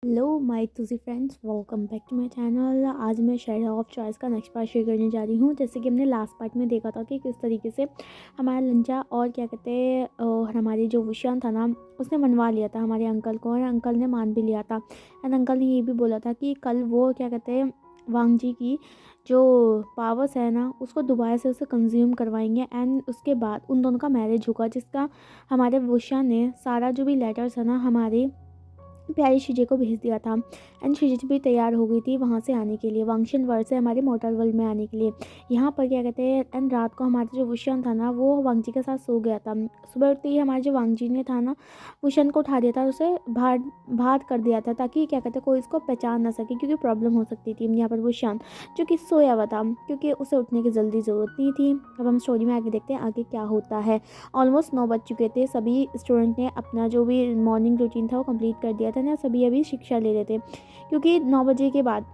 Hello my टूजी friends, welcome back to my channel. आज मैं शेडो ऑफ चॉइस का नेक्स्ट पार्ट शेयर करने जा रही हूँ। जैसे कि हमने लास्ट पार्ट में देखा था कि किस तरीके से हमारा लंचा और क्या कहते हैं हमारे जो विशान था ना, उसने मनवा लिया था हमारे अंकल को, और अंकल ने मान भी लिया था। एंड अंकल ने ये भी बोला था कि कल वो क्या कहते हैं वांग जी की जो पावर्स है ना, उसको दोबारा से उसे कंज्यूम करवाएंगे। एंड उसके बाद उन दोनों का मैरिज होगा, जिसका हमारे विशान ने सारा जो भी लेटर्स है ना हमारे प्यारी शीजे को भेज दिया था। एंड शीजे भी तैयार हो गई थी वहाँ से आने के लिए, वांगशन वर्ल्ड से हमारे मॉर्टल वर्ल्ड में आने के लिए। यहाँ पर क्या कहते हैं, एंड रात को हमारा जो वुशन था ना, वो वांगजी के साथ सो गया था। सुबह उठते ही हमारे जो वांगजी ने था ना, वुशन को उठा दिया था, उसे बाहर बाहर कर दिया था, ताकि क्या कहते हैं कोई इसको पहचान ना सके, क्योंकि प्रॉब्लम हो सकती थी। यहाँ पर वुशन जो कि सोया हुआ था, क्योंकि उसे उठने की जल्दी ज़रूरत नहीं थी। अब हम स्टोरी में आगे देखते हैं आगे क्या होता है। ऑलमोस्ट 9 बज चुके थे। सभी स्टूडेंट ने अपना जो भी मॉर्निंग रूटीन था वो कंप्लीट कर दिया था ना। सभी अभी शिक्षा ले रहे थे, क्योंकि 9 बजे के बाद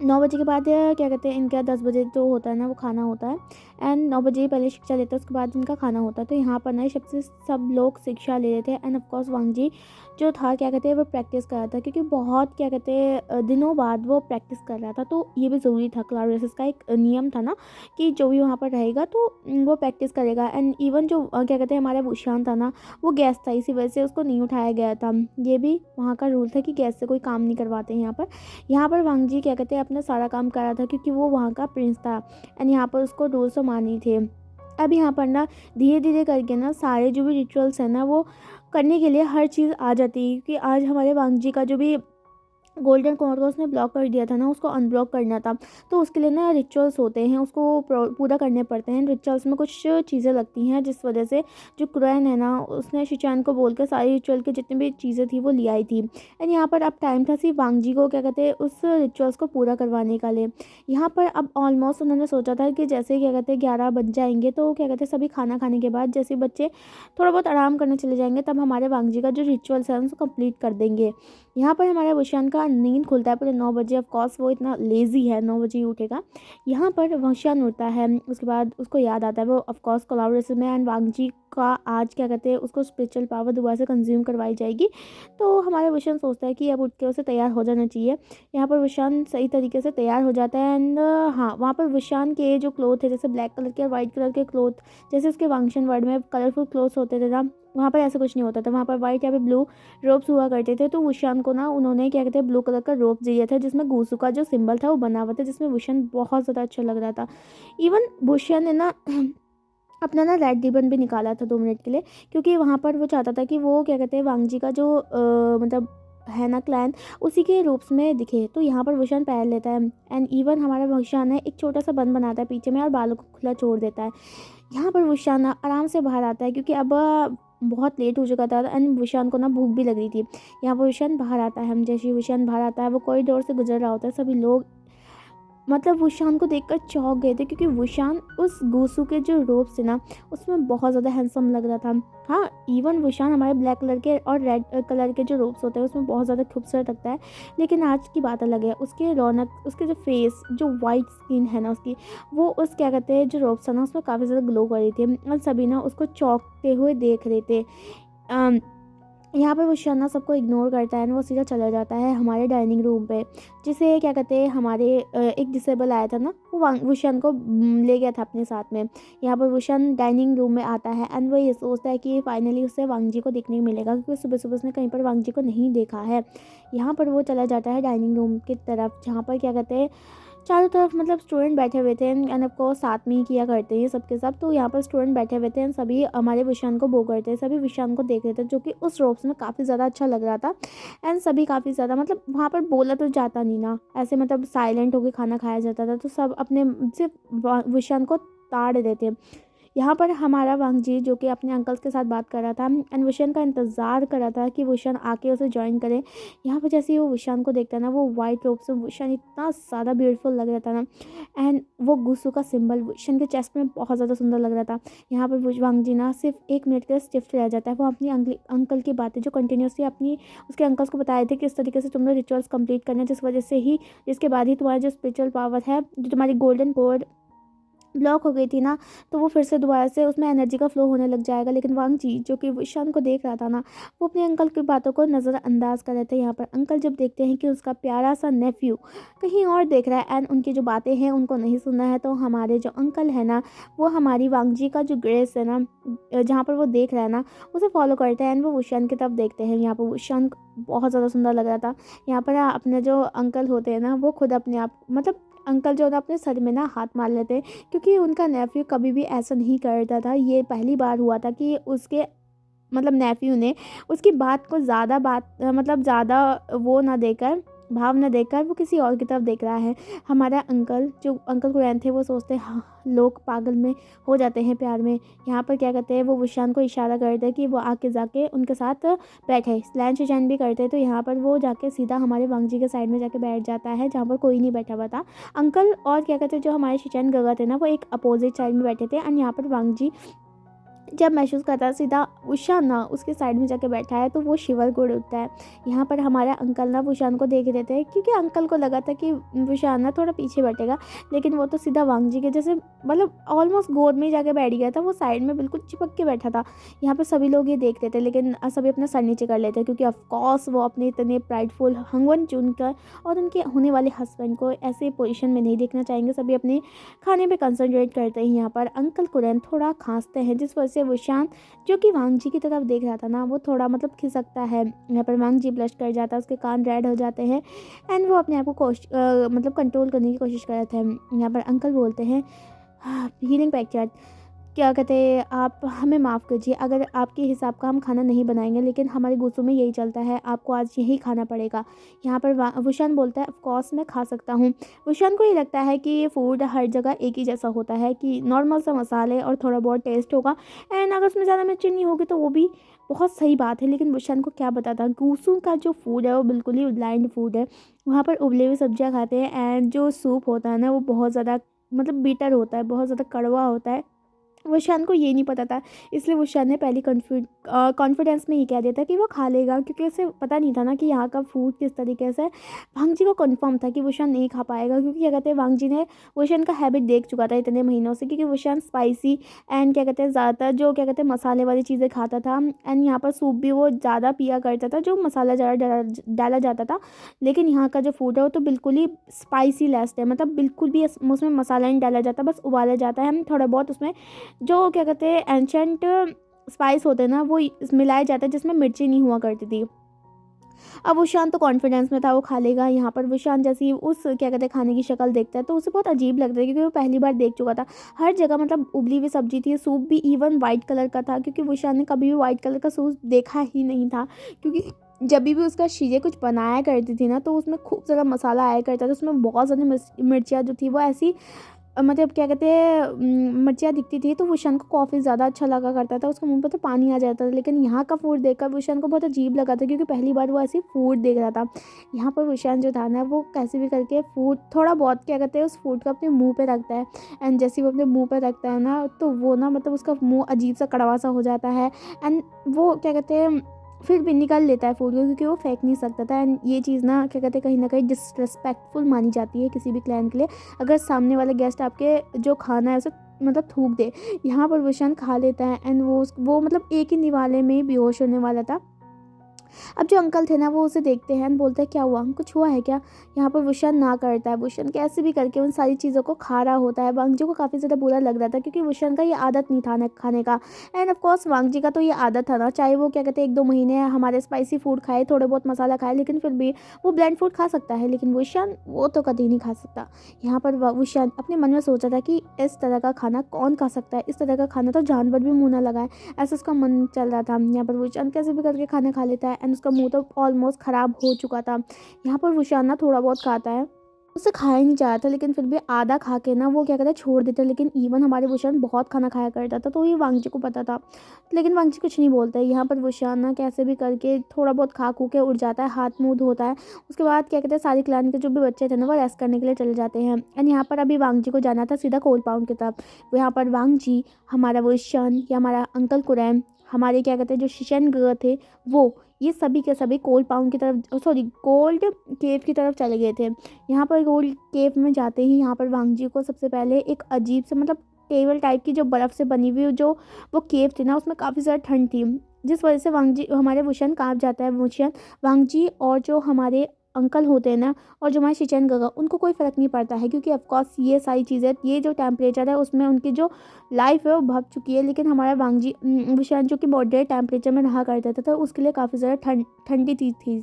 क्या कहते हैं इनका 10 बजे जो होता है ना वो खाना होता है। एंड 9 बजे पहले शिक्षा लेते हैं, उसके बाद इनका खाना होता है। तो यहाँ पर ना सबसे सब लोग शिक्षा ले रहे थे। एंड ऑफकोर्स वांग जी जो था क्या कहते हैं वो प्रैक्टिस कर रहा था, क्योंकि बहुत क्या कहते हैं दिनों बाद वो प्रैक्टिस कर रहा था। तो ये भी ज़रूरी था, क्लाउड रेसिस का एक नियम था ना कि जो भी वहाँ पर रहेगा तो वो प्रैक्टिस करेगा। एंड इवन जो क्या कहते हैं हमारा भूषण था ना, वो गैस था, इसी वजह से उसको नहीं उठाया गया था। ये भी वहाँ का रूल था कि गैस से कोई काम नहीं करवाते हैं यहाँ पर वांग जी क्या कहते हैं अपना सारा काम कर रहा था, क्योंकि वो वहाँ का प्रिंस था। एंड यहाँ पर उसको रूल्स तो मानी थे। अब यहाँ पर ना धीरे धीरे करके ना सारे जो भी रिचुअल्स हैं ना वो करने के लिए हर चीज़ आ जाती है, क्योंकि आज हमारे वांग जी का जो भी गोल्डन कोड को उसने ब्लॉक कर दिया था ना, उसको अनब्लॉक करना था। तो उसके लिए ना रिचुअल्स होते हैं, उसको पूरा करने पड़ते हैं। रिचुअल्स में कुछ चीज़ें लगती हैं, जिस वजह से जो कुरैन है ना, उसने शिचान को बोलकर सारी रिचुअल की जितनी भी चीज़ें थी वो ले आई थी। एंड यहाँ पर अब टाइम था सिर्फ वांगजी को क्या कहते हैं उस रिचुअल्स को पूरा करवाने का लिए। यहाँ पर अब ऑलमोस्ट उन्होंने सोचा था कि जैसे क्या कहते हैं 11 बज जाएंगे, तो क्या कहते हैं सभी खाना खाने के बाद जैसे बच्चे थोड़ा बहुत आराम करने चले जाएंगे, तब हमारे वांगजी का जो रिचुअल्स है उसको कंप्लीट कर देंगे। यहाँ पर हमारा वशान का नींद खुलता है पूरे 9 बजे। ऑफकोर्स वो इतना लेज़ी है, 9 बजे ही उठेगा। यहाँ पर वशान उठता है, उसके बाद उसको याद आता है वो ऑफकोर्स कोलाबोरेशन में एंड वांगजी का आज क्या कहते हैं उसको स्पिरिचुअल पावर दोबारा से कंज्यूम करवाई जाएगी। तो हमारा वशान सोचता है कि अब उठ के उसे तैयार हो जाना चाहिए। यहाँ पर वशान सही तरीके से तैयार हो जाता है। एंड हाँ, वहाँ पर वशान के जो क्लोथ है, जैसे ब्लैक कलर के और वाइट कलर के क्लोथ, जैसे उसके वांगशन वर्ड में कलरफुल क्लोथ्स होते थे ना, वहाँ पर ऐसा कुछ नहीं होता था। वहाँ पर वाइट या फिर ब्लू रोब्स हुआ करते थे। तो वुशान को ना उन्होंने क्या कहते हैं ब्लू कलर का रोब दिया था, जिसमें गूसू का जो सिंबल था वो बना हुआ था, जिसमें वुशान बहुत ज़्यादा अच्छा लग रहा था। इवन वुशान ने ना अपना ना रेड रिबन भी निकाला था 2 मिनट के लिए, क्योंकि वहाँ पर वो चाहता था कि वो क्या कहते हैं वांगजी का जो मतलब है ना क्लैन, उसी के रूप्स में दिखे। तो यहाँ पर वुशान पहन लेता है। एंड इवन हमारा वुशान है एक छोटा सा बन बनाता है पीछे में और बालों को खुला छोड़ देता है। यहाँ पर वुशान आराम से बाहर आता है, क्योंकि अब बहुत लेट हो चुका था एंड वुशान को ना भूख भी लग रही थी। यहाँ पर वुशान बाहर आता है। हम जैसे ही वुशान बाहर आता है, वो कॉरिडोर से गुजर रहा होता है, सभी लोग मतलब वुशान को देखकर चौंक गए थे, क्योंकि वुशान उस गोसू के जो रोब थे ना उसमें बहुत ज़्यादा हैंडसम लग रहा था। हाँ, इवन वुशान हमारे ब्लैक कलर के और रेड कलर के जो रोब्स होते हैं उसमें बहुत ज़्यादा खूबसूरत लगता है। लेकिन आज की बात अलग है, उसके रौनक, उसके जो फेस, जो वाइट स्किन है ना उसकी, वो उस क्या कहते हैं जो रोब्स था ना उसमें काफ़ी ज़्यादा ग्लो कर रही थी। और सभी ना उसको चौंकते हुए देख रहे थे। यहाँ पर वो शना सबको इग्नोर करता है ना, वो सीधा चला जाता है हमारे डाइनिंग रूम पे, जिसे क्या कहते हैं हमारे एक डिसेबल आया था ना, वो वुशन को ले गया था अपने साथ में। यहाँ पर वुशन डाइनिंग रूम में आता है एंड वो ये सोचता है कि फाइनली उसे वांगजी को देखने को मिलेगा, क्योंकि सुबह सुबह उसने कहीं पर वांगजी को नहीं देखा है। यहाँ पर वो चला जाता है डाइनिंग रूम की तरफ, जहाँ पर क्या कहते हैं चारों तरफ मतलब स्टूडेंट बैठे हुए थे। एंड आपको साथ में ही किया करते हैं सबके सब। तो यहाँ पर स्टूडेंट बैठे हुए थे एंड सभी हमारे विशान को बो करते थे, सभी विशान को देख रहे थे, जो कि उस रोब्स में काफ़ी ज़्यादा अच्छा लग रहा था। एंड सभी काफ़ी ज़्यादा मतलब वहाँ पर बोला तो जाता नहीं ना, ऐसे मतलब साइलेंट होकर खाना खाया जाता था। तो सब अपने सिर्फ विशान को ताड़ रहे थे। यहाँ पर हमारा वांगजी जो कि अपने अंकल्स के साथ बात कर रहा था एंड वुशन का इंतज़ार कर रहा था कि वुशन आके उसे ज्वाइन करे। यहाँ पर जैसे ही वो वुशन को देखता ना, वो वाइट रोब से वुशन इतना ज़्यादा ब्यूटीफुल लग रहा था ना। एंड वो गुस्सू का सिंबल वुशन के चेस्ट में बहुत ज़्यादा सुंदर लग रहा था। यहाँ पर वांगजी ना सिर्फ 1 मिनट के लिए स्टिफ्ट रह जाता है। वो अपनी अंकल की बातें जो कंटिन्यूसली अपनी उसके अंकल्स को बताए थे कि इस तरीके से तुमने रिचुअल्स कंप्लीट करने, जिस वजह से ही, जिसके बाद ही तुम्हारा जो स्पिरिचुअल पावर है, जो तुम्हारी गोल्डन कोड ब्लॉक हो गई थी ना, तो वो फिर से दोबारा से उसमें एनर्जी का फ्लो होने लग जाएगा। लेकिन वांग जी जो कि वुशान को देख रहा था ना, वो अपने अंकल की बातों को नज़रअंदाज कर रहे थे। यहाँ पर अंकल जब देखते हैं कि उसका प्यारा सा नेफ्यू कहीं और देख रहा है एंड उनकी जो बातें हैं उनको नहीं सुनना है, तो हमारे जो अंकल है ना, वो हमारी वांग जी का जो ग्रेस है ना, जहाँ पर वो देख रहा है ना, उसे फॉलो करते हैं एंड वो वुशान की तरफ देखते हैं। यहाँ पर वुशान बहुत ज़्यादा सुंदर लग रहा था। यहाँ पर अपने जो अंकल होते हैं ना, वो खुद अपने आप मतलब अंकल जो है ना अपने सर में ना हाथ मार लेते हैं, क्योंकि उनका नेफ्यू कभी भी ऐसा नहीं करता था। ये पहली बार हुआ था कि उसके मतलब नेफ्यू ने उसकी बात को ज़्यादा मतलब ज़्यादा वो ना देकर, भाव ना देकर वो किसी और की तरफ देख रहा है। हमारा अंकल जो अंकल कुरैन थे, वो सोचते हैं हाँ, लोग पागल में हो जाते हैं प्यार में। यहाँ पर क्या कहते हैं, वो वुशान को इशारा करते हैं कि वो आके जाके उनके साथ बैठे, स्लैन शिचैन भी करते हैं। तो यहाँ पर वो जाके सीधा हमारे वांगजी के साइड में जाके बैठ जाता है, जहाँ पर कोई नहीं बैठा हुआ था। अंकल और क्या कहते हैं जो हमारे शिचैन गगा थे ना, वो एक अपोजिट साइड में बैठे थे एंड यहाँ पर वांगजी जब महसूस करता है सीधा उषा ना उसके साइड में जाके बैठा है, तो वो शिवर को उठता है। यहाँ पर हमारा अंकल ना वुशान को देख रहे थे, क्योंकि अंकल को लगा था कि वुशान ना थोड़ा पीछे बैठेगा, लेकिन वो तो सीधा वांगजी के जैसे मतलब ऑलमोस्ट गोद में ही जाके बैठ गया था। वो साइड में बिल्कुल चिपक के बैठा था। यहाँ पर सभी लोग ये देख रहे थे, लेकिन सभी अपना सर नीचे कर लेते, क्योंकि ऑफकोर्स वो अपने इतने प्राइडफुल हंगवन चुनकर और उनके होने वाले हस्बैंड को ऐसे पोजिशन में नहीं देखना चाहेंगे। सभी अपने खाने पर कंसनट्रेट करते हैं। यहाँ पर अंकल कुरैन थोड़ा खांसते हैं, जिस वजह से वुशान जो कि वांगजी की तरफ देख रहा था ना, वो थोड़ा मतलब खिसकता है। यहाँ पर वांगजी ब्लश कर जाता है, उसके कान रेड हो जाते हैं एंड वो अपने आप को मतलब कंट्रोल करने की कोशिश कर रहे थे। यहाँ पर अंकल बोलते हैं हीलिंग पैक्चर, क्या कहते हैं, आप हमें माफ़ कीजिए अगर आपके हिसाब का हम खाना नहीं बनाएंगे, लेकिन हमारे गुस्सों में यही चलता है, आपको आज यही खाना पड़ेगा। यहाँ पर वुशान बोलता है ऑफ कोर्स मैं खा सकता हूँ। वुशान को ये लगता है कि ये फूड हर जगह एक ही जैसा होता है, कि नॉर्मल सा मसाले और थोड़ा बहुत टेस्ट होगा एंड अगर उसमें ज़्यादा मिर्ची नहीं होगी तो वो भी बहुत सही बात है। लेकिन वुशान को क्या पता था, गुसू का जो फूड है वो बिल्कुल ही ब्लाइंड फूड है। वहाँ पर उबले हुई सब्जियाँ खाते हैं एंड जो सूप होता है ना, वो बहुत ज़्यादा मतलब बीटर होता है, बहुत ज़्यादा कड़वा होता है। वुशान को ये नहीं पता था, इसलिए वुशान ने पहली कॉन्फिडेंस में ये कह दिया था कि वो खा लेगा, क्योंकि उसे पता नहीं था ना कि यहाँ का फूड किस तरीके से है। वांगजी को कंफर्म था कि वुशान नहीं खा पाएगा, क्योंकि क्या कहते हैं वांगजी ने वुशान का हैबिट देख चुका था इतने महीनों से, क्योंकि वुशान स्पाइसी एंड क्या कहते हैं ज़्यादातर जो क्या कहते हैं मसाले वाली चीज़ें खाता था एंड यहाँ पर सूप भी वो ज़्यादा पिया करता था जो मसाला ज़्यादा डाला जाता था। लेकिन यहाँ का जो फूड है वो तो बिल्कुल ही स्पाइसी लेस्ड है, मतलब बिल्कुल भी उसमें मसाला नहीं डाला जाता, बस उबाला जाता है। हम थोड़ा बहुत उसमें जो क्या कहते हैं एंशंट स्पाइस होते हैं ना, वो मिलाया जाता है, जिसमें मिर्ची नहीं हुआ करती थी। अब वुशान तो कॉन्फिडेंस में था वो खा लेगा। यहाँ पर वुशान जैसे ही उस क्या कहते हैं खाने की शक्ल देखता है, तो उसे बहुत अजीब लगता है, क्योंकि वो पहली बार देख चुका था। हर जगह मतलब उबली हुई सब्जी थी, सूप भी इवन वाइट कलर का था, क्योंकि वुशान ने कभी भी वाइट कलर का सूप देखा ही नहीं था। क्योंकि जब भी उसका शीज़े कुछ बनाया करती थी ना, तो उसमें खूब ज़्यादा मसाला आया करता था, उसमें बहुत ज़्यादा मिर्चियाँ जो थी वो ऐसी मतलब क्या कहते हैं मिर्चियाँ दिखती थी, तो वुशान को कॉफ़ी ज़्यादा अच्छा लगा करता था, उसके मुंह पर तो पानी आ जाता था। लेकिन यहाँ का फूड देखकर वुशान को बहुत अजीब लगा था, क्योंकि पहली बार वो ऐसी फूड देख रहा था। यहाँ पर वुशान जो था ना, वो कैसे भी करके फूड थोड़ा बहुत क्या कहते हैं उस फूड को अपने मुंह पे रखता है एंड जैसे वो अपने मुंह पे रखता है ना, तो वो ना मतलब उसका मुंह अजीब सा कड़वा सा हो जाता है एंड वो क्या कहते हैं फिर भी निकाल लेता है फूड को, क्योंकि वो फेंक नहीं सकता था। एंड ये चीज़ ना क्या कहते हैं कहीं ना कहीं डिसरिस्पेक्टफुल मानी जाती है किसी भी क्लाइंट के लिए, अगर सामने वाले गेस्ट आपके जो खाना है उसे मतलब थूक दे। यहाँ पर वुशान खा लेता है एंड वो मतलब एक ही निवाले में ही बेहोश होने वाला था। अब जो अंकल थे ना, वो उसे देखते हैं बोलते हैं क्या हुआ, कुछ हुआ है क्या। यहाँ पर वुशान ना करता है, वुशान कैसे भी करके उन सारी चीज़ों को खा रहा होता है। वांगजी को काफ़ी ज़्यादा बुरा लग रहा था, क्योंकि वुशान का ये आदत नहीं था ना खाने का एंड ऑफ कोर्स वांगजी का तो ये आदत था ना, चाहे वो क्या कहते हैं 1-2 महीने हमारे स्पाइसी फूड खाए, थोड़े बहुत मसाला खाए, लेकिन फिर भी वो ब्लेंड फूड खा सकता है, लेकिन वुशान वो तो कभी नहीं खा सकता। यहाँ पर वुशान अपने मन में सोचा था कि इस तरह का खाना कौन खा सकता है, इस तरह का खाना तो जानवर भी मुँह ना लगाए, ऐसा उसका मन चल रहा था। यहाँ पर वुशान कैसे भी करके खाना खा लेता है एंड उसका मुंह तो ऑलमोस्ट ख़राब हो चुका था। यहाँ पर वुशान ना थोड़ा बहुत खाता है, उसे खाया ही नहीं जा रहा था, लेकिन फिर भी आधा खा के ना वो क्या कहता है छोड़ देता है। लेकिन इवन हमारे वुशान बहुत खाना खाया करता था, तो ये वांगजी को पता था, लेकिन वांगजी कुछ नहीं बोलता है। यहाँ पर वुशान ना कैसे भी करके थोड़ा बहुत खा खू के उठ जाता है, हाथ मुँह धोता है। उसके बाद क्या कहते हैं सारी क्लान के जो भी बच्चे थे ना, वो रेस्ट करने के लिए चले जाते हैं एंड यहाँ पर अभी वांगजी को जाना था सीधा कोल पाउंड की तरफ। वो यहाँ पर वांगजी, हमारा वुशान या हमारा अंकल कुरैन, हमारे क्या कहते हैं जो शिशन गे थे, वो ये सभी के सभी गोल्ड केव की तरफ चले गए थे। यहाँ पर गोल्ड केव में जाते ही यहाँ पर वांग जी को सबसे पहले एक अजीब से मतलब टेबल टाइप की जो बर्फ़ से बनी हुई जो वो केव थी ना, उसमें काफ़ी ज़्यादा ठंड थी, जिस वजह से वांग जी हमारे वुशन काँप जाता है। वुशन वांग जी और जो हमारे अंकल होते हैं ना, और जो हमारे शिचेन गगा, उनको कोई फ़र्क नहीं पड़ता है, क्योंकि ऑफ कोर्स ये सारी चीज़ें, ये जो टेम्परेचर है उसमें उनकी जो लाइफ है वो भग चुकी है। लेकिन हमारा वांग जी वुशन जो कि मॉडरेट टेम्परेचर में रहा करता था, तो उसके लिए काफ़ी ज़्यादा ठंडी चीज़ थी।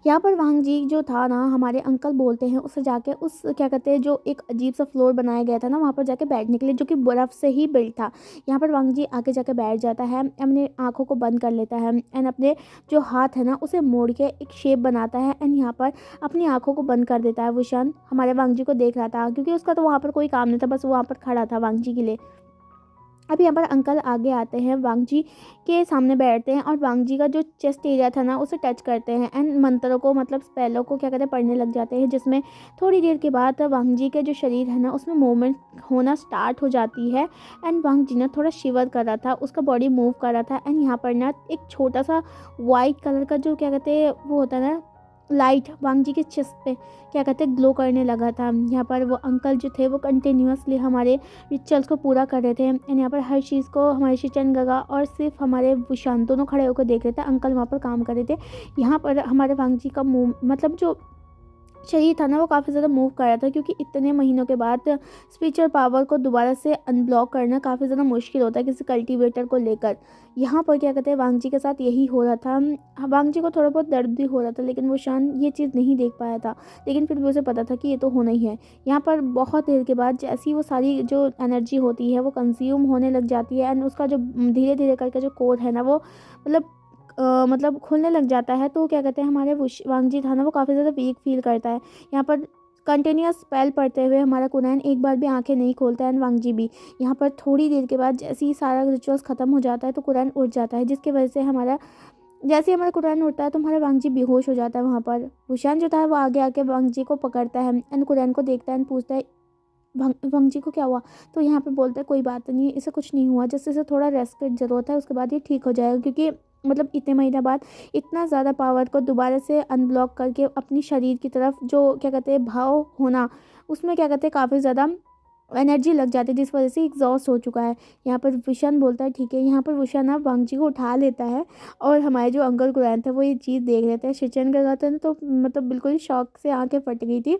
यहाँ पर वांग जी जो था ना, हमारे अंकल बोलते हैं उससे जाके उस क्या कहते हैं जो एक अजीब सा फ्लोर बनाया गया था ना, वहाँ पर जाके बैठने के लिए, जो कि बर्फ़ से ही बिल्ड था। यहाँ पर वांग जी आके जाके बैठ जाता है, अपने आँखों को बंद कर लेता है एंड अपने जो हाथ है ना उसे मोड़ के एक शेप बनाता है एंड यहाँ पर अपनी आँखों को बंद कर देता है। वुशन हमारे वांग जी को देख रहा था, क्योंकि उसका तो वहाँ पर कोई काम नहीं था, बस वो वहाँ पर खड़ा था वांग जी के लिए। अब यहाँ पर अंकल आगे आते हैं, वांग जी के सामने बैठते हैं और वांग जी का जो चेस्ट एरिया था ना उसे टच करते हैं एंड मंत्रों को मतलब स्पेलों को क्या कहते हैं पढ़ने लग जाते हैं, जिसमें थोड़ी देर के बाद वांग जी के जो शरीर है ना उसमें मूवमेंट होना स्टार्ट हो जाती है। एंड वांग जी ना थोड़ा शिवर कर रहा था, उसका बॉडी मूव कर रहा था एंड यहाँ पर ना एक छोटा सा वाइट कलर का जो क्या कहते हैं वो होता है ना लाइट, वांग जी के चेस्ट पे क्या कहते हैं ग्लो करने लगा था। यहाँ पर वो अंकल जो थे वो कंटिन्यूअसली हमारे रिचुअल्स को पूरा कर रहे थे एंड यहाँ पर हर चीज़ को हमारे शिचन गगा और सिर्फ हमारे वुशान दोनों खड़े होकर देख रहे थे। अंकल वहाँ पर काम कर रहे थे। यहाँ पर हमारे वांग जी का मुंह मतलब जो शरीर था ना वो काफ़ी ज़्यादा मूव कर रहा था, क्योंकि इतने महीनों के बाद स्पिरिचुअल पावर को दोबारा से अनब्लॉक करना काफ़ी ज़्यादा मुश्किल होता है किसी कल्टीवेटर को लेकर। यहाँ पर क्या कहते हैं वांग जी के साथ यही हो रहा था। वांग जी को थोड़ा बहुत दर्द भी हो रहा था, लेकिन वो शान ये चीज़ नहीं देख पाया था, लेकिन फिर भी उसे पता था कि ये तो होना ही है। यहाँ पर बहुत देर के बाद जैसी वो सारी जो एनर्जी होती है वो कंज्यूम होने लग जाती है एंड उसका जो धीरे धीरे करके जो कोड है ना वो मतलब मतलब खुलने लग जाता है। तो क्या कहते हैं हमारे वांग जी था ना वो काफ़ी ज़्यादा वीक फील करता है। यहाँ पर कंटिन्यूअस स्पेल पढ़ते हुए हमारा कुरैन एक बार भी आंखें नहीं खोलता है एंड वांग जी भी। यहाँ पर थोड़ी देर के बाद जैसे ही सारा रिचुअल्स ख़त्म हो जाता है तो कुरैन उठ जाता है, जिसकी वजह से जैसे ही हमारा कुरैन उठता है तो हमारा वांग जी बेहोश हो जाता है। वहाँ पर वुशान जो था वो आगे आके वांग जी को पकड़ता है एंड कुरैन को देखता है एंड पूछता है वांग जी को क्या हुआ। तो यहाँ पे बोलता है कोई बात नहीं, इसे कुछ नहीं हुआ, जैसे इसे थोड़ा रेस्ट की ज़रूरत है, उसके बाद ये ठीक हो जाएगा, क्योंकि मतलब इतने महीने बाद इतना ज़्यादा पावर को दोबारा से अनब्लॉक करके अपनी शरीर की तरफ जो क्या कहते हैं भाव होना, उसमें क्या कहते हैं काफ़ी ज़्यादा एनर्जी लग जाती है, जिस वजह से एग्जॉस्ट हो चुका है। यहाँ पर विशन बोलता है ठीक है। यहाँ पर विशन अब वांग जी को उठा लेता है और हमारे जो अंकल कुरैन थे वो ये चीज़ देख रहे थे। शिचन का गाते हैं तो मतलब बिल्कुल शौक से आंखें फट गई थी,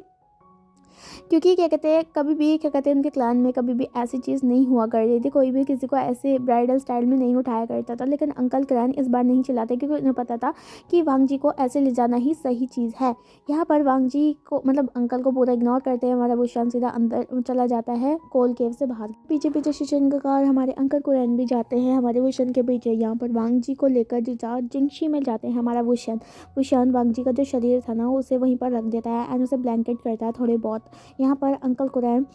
क्योंकि क्या कहते हैं कभी भी क्या कहते हैं उनके क्लान में कभी भी ऐसी चीज़ नहीं हुआ कर रही थी, कोई भी किसी को ऐसे ब्राइडल स्टाइल में नहीं उठाया करता था। लेकिन अंकल क्लान इस बार नहीं चलाते, क्योंकि उन्हें पता था कि वांग जी को ऐसे ले जाना ही सही चीज़ है। यहाँ पर वांग जी को मतलब अंकल को पूरा इग्नोर करते हैं हमारा वुशान सीधा अंदर चला जाता है कोल केव से बाहर। पीछे पीछे शिचन का और हमारे अंकल कुरैन भी जाते हैं हमारे वुशन के पीछे। यहाँ पर वांग जी को लेकर जिंगशी में जाते हैं हमारा वुशान वांग जी का जो शरीर था ना उसे वहीं पर रख देता है एंड उसे ब्लैंकेट करता है थोड़े बहुत। यहाँ पर अंकल कुरैन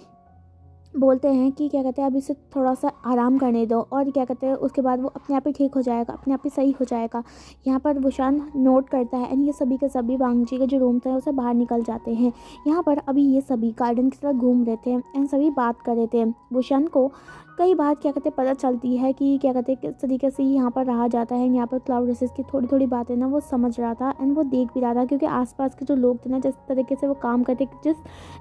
बोलते हैं कि क्या कहते हैं अब इसे थोड़ा सा आराम करने दो और क्या कहते हैं उसके बाद वो अपने आप ही ठीक हो जाएगा, अपने आप ही सही हो जाएगा। यहाँ पर वुशान नोट करता है एंड ये सभी के सभी वांग जी के जो रूम थे उसे बाहर निकल जाते हैं। यहाँ पर अभी ये सभी गार्डन की तरफ घूम रहे थे एंड सभी बात कर रहे थे। वुशान को कई बार क्या कहते हैं पता चलती है कि क्या कहते हैं किस तरीके से यहाँ पर रहा जाता है। यहाँ पर क्लाउड रेसेस की थोड़ी थोड़ी बातें ना वो समझ रहा था एंड वो देख भी रहा था, क्योंकि आसपास के जो लोग थे ना जिस तरीके से वो काम करते, जिस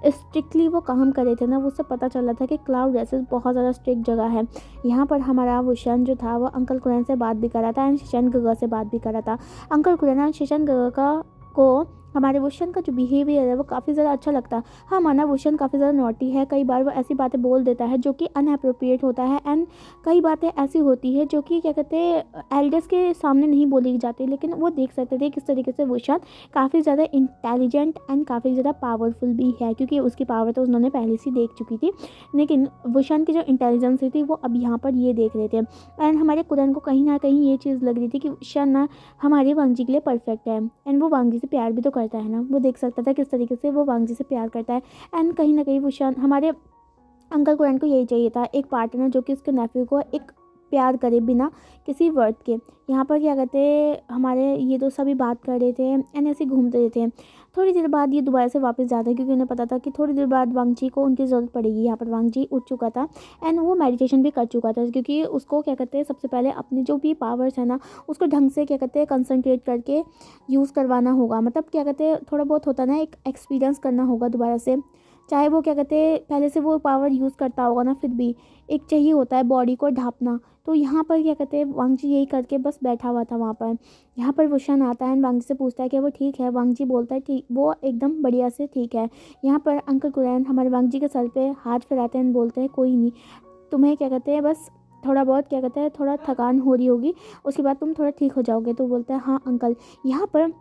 स्ट्रिक्टली वो काम कर रहे थे ना, वो उससे पता चल रहा था कि क्लाउड रेसेस बहुत ज़्यादा स्ट्रिक्ट जगह है। यहाँ पर हमारा वुशन जो था वो अंकल कुरैन से बात भी कर रहा था एंड शिचन गगा से बात भी कर रहा था। अंकल कुरैन एंड शिचन गगा को हमारे वुशन का जो बिहेवियर है वो काफ़ी ज़्यादा अच्छा लगता है। हाँ, माना वुशन काफ़ी ज़्यादा नॉटी है, कई बार वो ऐसी बातें बोल देता है जो कि अनअप्रोप्रिएट होता है एंड कई बातें ऐसी होती है जो कि क्या कहते हैं एल्डर्स के सामने नहीं बोली जाती, लेकिन वो देख सकते थे किस तरीके से वुशन काफ़ी ज़्यादा इंटेलिजेंट एंड काफ़ी ज़्यादा पावरफुल भी है, क्योंकि उसकी पावर तो उन्होंने पहले से देख चुकी थी। लेकिन वुशन की जो इंटेलिजेंस थी वो अब यहाँ पर ये देख रहे थे एंड हमारे कुरैन को कहीं ना कहीं ये चीज़ लग रही थी कि वुशन ना हमारे वांग जी के लिए परफेक्ट है एंड वो वांग जी से प्यार भी तो करता है ना। वो देख सकता था किस तरीके से वो वांग जी से प्यार करता है एंड कहीं ना कहीं वुशान हमारे अंकल कुरैन को यही चाहिए था, एक पार्टनर जो कि उसके नेफ्यू को एक प्यार करे बिना किसी वर्ड के। यहाँ पर क्या कहते हैं हमारे ये तो सभी बात कर रहे थे एंड ऐसे घूमते रहे थे। थोड़ी देर बाद ये दोबारा से वापस जाते हैं क्योंकि उन्हें पता था कि थोड़ी देर बाद वांगची को उनकी ज़रूरत पड़ेगी। यहाँ पर वांगची उठ चुका था एंड वो मेडिटेशन भी कर चुका था क्योंकि उसको क्या कहते हैं सबसे पहले अपनी जो भी पावर्स है ना उसको ढंग से क्या कहते हैं कंसंट्रेट करके यूज़ करवाना होगा। मतलब क्या कहते हैं थोड़ा बहुत होता ना एक एक्सपीरियंस करना होगा दोबारा से, चाहे वो क्या कहते हैं पहले से वो पावर यूज़ करता होगा ना फिर भी एक चाहिए होता है बॉडी को ढांपना। तो यहाँ पर क्या कहते हैं वांगजी यही करके बस बैठा हुआ था वहाँ पर। यहाँ पर वुशान आता है एंड वांगजी से पूछता है कि वो ठीक है। वांगजी बोलता है ठीक, वो एकदम बढ़िया से ठीक है। यहाँ पर अंकल कुरैन हमारे वांगजी के सर पे हाथ फिराते हैं बोलते हैं कोई नहीं, तुम्हें क्या कहते हैं बस थोड़ा बहुत क्या कहते हैं थोड़ा थकान हो रही होगी, उसके बाद तुम थोड़ा ठीक हो जाओगे। तो बोलता है हाँ अंकल। यहाँ पर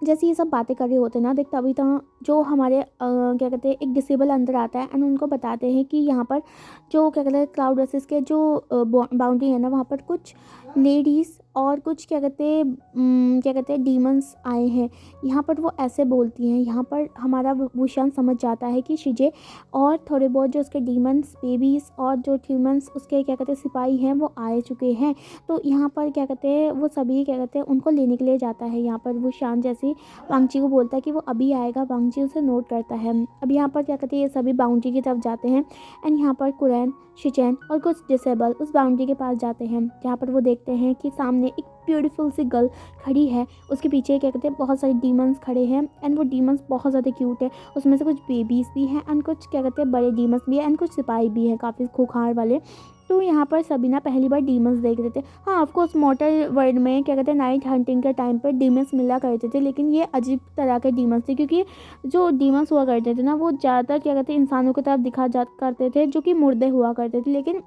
जैसे ये सब बातें कर रहे होते हैं ना देख तभी तो जो हमारे क्या कहते हैं एक डिसेबल अंदर आता है एंड उनको बताते हैं कि यहाँ पर जो क्या कहते हैं क्लाउड रसेस के जो बाउंड्री है ना वहाँ पर कुछ लेडीज़ और कुछ क्या कहते हैं डीमंस आए हैं। यहाँ पर वो ऐसे बोलती हैं। यहाँ पर हमारा वुशान समझ जाता है कि शिजे और थोड़े बहुत जो उसके डीमंस बेबीज़ और जो ह्यूमंस उसके क्या कहते हैं सिपाही हैं वो आए चुके हैं। तो यहाँ पर क्या कहते हैं वो सभी क्या कहते हैं उनको लेने के लिए जाता है। यहाँ पर वुशान जैसे वांगची को बोलता है कि वो अभी आएगा, वांगची उसे नोट करता है। अब यहाँ पर क्या कहते हैं ये सभी बाउंड्री की तरफ जाते हैं एंड यहाँ पर कुरैन शिचैन और कुछ डिसेबल उस बाउंड्री के पास जाते हैं जहाँ पर वो देखते हैं कि सामने एक ब्यूटीफुल सी गर्ल खड़ी है। उसके पीछे क्या कहते हैं बहुत सारे डीमंस खड़े हैं एंड वो डीमंस बहुत ज़्यादा क्यूट है। उसमें से कुछ बेबीज़ भी हैं एंड कुछ क्या कहते हैं बड़े डीमंस भी हैं एंड कुछ सिपाही भी हैं काफ़ी खूंखार वाले। तो यहाँ पर सभी ना पहली बार डीमंस देख रहे थे। हाँ ऑफकोर्स मॉर्टल वर्ल्ड में क्या कहते हैं नाइट हंटिंग के टाइम पर डीमंस मिला करते थे, लेकिन ये अजीब तरह के डीमंस थे क्योंकि जो डीमंस हुआ करते थे ना वो ज़्यादातर क्या कहते हैं इंसानों की तरफ दिखा जा करते थे जो कि मुर्दे हुआ करते थे। लेकिन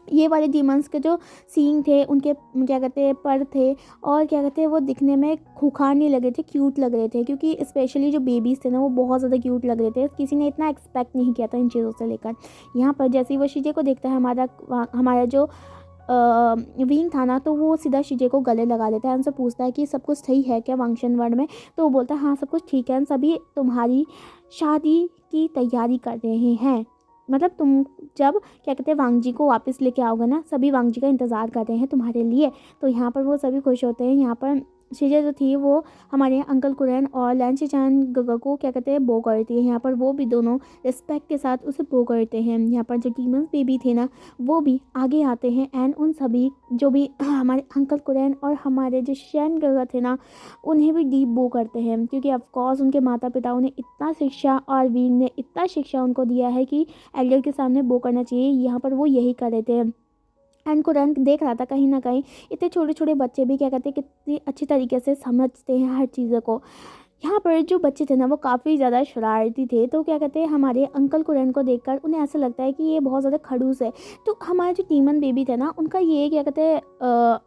ये वाले डीमंस के जो सींग थे उनके क्या कहते हैं पर थे और क्या कहते हैं वो दिखने में खूंखार नहीं लगे थे, क्यूट लग रहे थे क्योंकि स्पेशली जो बेबीज़ थे ना वो बहुत ज़्यादा क्यूट लग रहे थे। किसी ने इतना एक्सपेक्ट नहीं किया था इन चीज़ों से लेकर। यहाँ पर जैसे ही वो शिजे को देखता है हमारा जो विंग था ना तो वो सीधा शिजे को गले लगा लेता है। उनसे पूछता है कि सब कुछ सही है क्या वांगशन वर्ड में। तो वो बोलता है हाँ सब कुछ ठीक है, सभी तुम्हारी शादी की तैयारी कर रहे हैं। मतलब तुम जब क्या कहते हैं वांगजी को वापस लेके आओगे ना सभी वांगजी का इंतज़ार कर रहे हैं तुम्हारे लिए। तो यहाँ पर वो सभी खुश होते हैं। यहाँ पर शिजे जो थी वो हमारे अंकल कुरैन और लैन शिचान गगा को क्या कहते हैं बो करती है। यहाँ पर वो भी दोनों रिस्पेक्ट के साथ उसे बो करते हैं। यहाँ पर जो डीमंस बेबी थे ना वो भी आगे आते हैं एंड उन सभी जो भी हमारे अंकल कुरैन और हमारे जो शैन गगा थे ना उन्हें भी डीप बो करते हैं क्योंकि ऑफकोर्स उनके माता पिता उन्हें इतना शिक्षा और वींग ने इतना शिक्षा उनको दिया है कि एल्डर के सामने बो करना चाहिए। यहाँ पर वो यही कर रहे थे एंड कुरैन देख रहा था कहीं ना कहीं इतने छोटे छोटे बच्चे भी क्या कहते हैं कितनी अच्छी तरीके से समझते हैं हर चीज़ों को। यहाँ पर जो बच्चे थे ना वो काफ़ी ज़्यादा शरारती थे। तो क्या कहते हैं हमारे अंकल कुरैन को देखकर उन्हें ऐसा लगता है कि ये बहुत ज़्यादा खड़ूस है। तो हमारे जो टीमन बेबी थे ना उनका ये क्या कहते हैं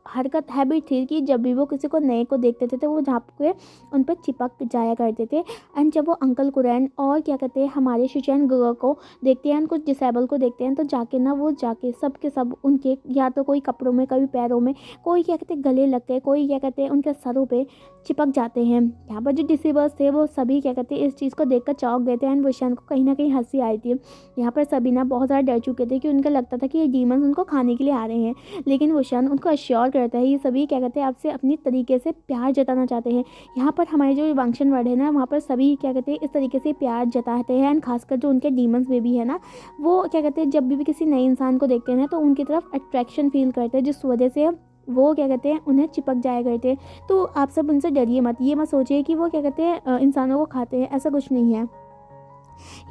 हरकत हैबिट थी कि जब भी वो किसी को नए को देखते थे तो वो झाँप के उन पर चिपक जाया करते थे। एंड जब वो अंकल कुरैन और क्या कहते हैं हमारे शिचैन गगा को देखते हैं कुछ डिसेबल को देखते हैं तो जाके ना वो जाके सब के सब उनके या तो कोई कपड़ों में कभी पैरों में कोई क्या कहते हैं गले लगते हैं कोई क्या कहते हैं उनके सरों पे चिपक जाते हैं। यहाँ पर जो डिसेबल्स थे वो सभी क्या कहते हैं इस चीज़ को देखकर चौंक गए थे एंड वुशान को कहीं ना कहीं हंसी आई थी। यहाँ पर सभी ना बहुत ज़्यादा डर चुके थे कि उनको लगता था कि ये डीमंस उनको खाने के लिए आ रहे हैं, लेकिन वुशान उनको अश्योर करता है ये सभी क्या कहते हैं आपसे अपनी तरीके से प्यार जताना चाहते हैं। यहाँ पर हमारे जो वांगशन वर्ड है ना वहाँ पर सभी क्या कहते हैं इस तरीके से प्यार जताते हैं एंड खासकर जो उनके डीमंस बेबी है ना वो क्या कहते हैं जब भी किसी नए इंसान को देखते हैं ना तो उनकी तरफ अट्रैक्शन फील करते हैं जिस वजह से वो क्या कहते हैं उन्हें चिपक जाया करते हैं। तो आप सब उनसे डरिए मत, ये मत सोचिए कि वो क्या कहते हैं इंसानों को खाते हैं, ऐसा कुछ नहीं है।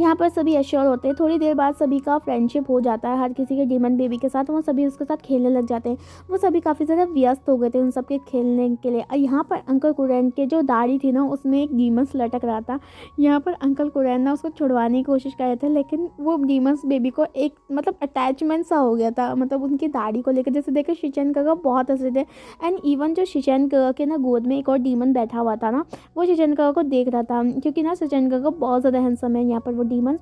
यहाँ पर सभी एश्योर होते हैं। थोड़ी देर बाद सभी का फ्रेंडशिप हो जाता है हर किसी के डीमन बेबी के साथ। वो सभी उसके साथ खेलने लग जाते हैं। वो सभी काफ़ी ज़्यादा व्यस्त हो गए थे उन सब के खेलने के लिए। यहाँ पर अंकल कुरैन के जो दाढ़ी थी ना उसमें एक डीमंस लटक रहा था। यहाँ पर अंकल कुरैन ना उसको छुड़वाने की कोशिश कर रहे थे लेकिन वो डीमंस बेबी को एक मतलब अटैचमेंट सा हो गया था, मतलब उनकी दाढ़ी को लेकर। जैसे देखो शिचैन गगा बहुत हंसे थे एंड इवन जो शिचैन गगा के ना गोद में एक और डीमन बैठा हुआ था ना वो शिचैन गगा को देख रहा था क्योंकि ना शिचैन गगा बहुत ज़्यादा हैंडसम है। यहाँ पर वो डीमंस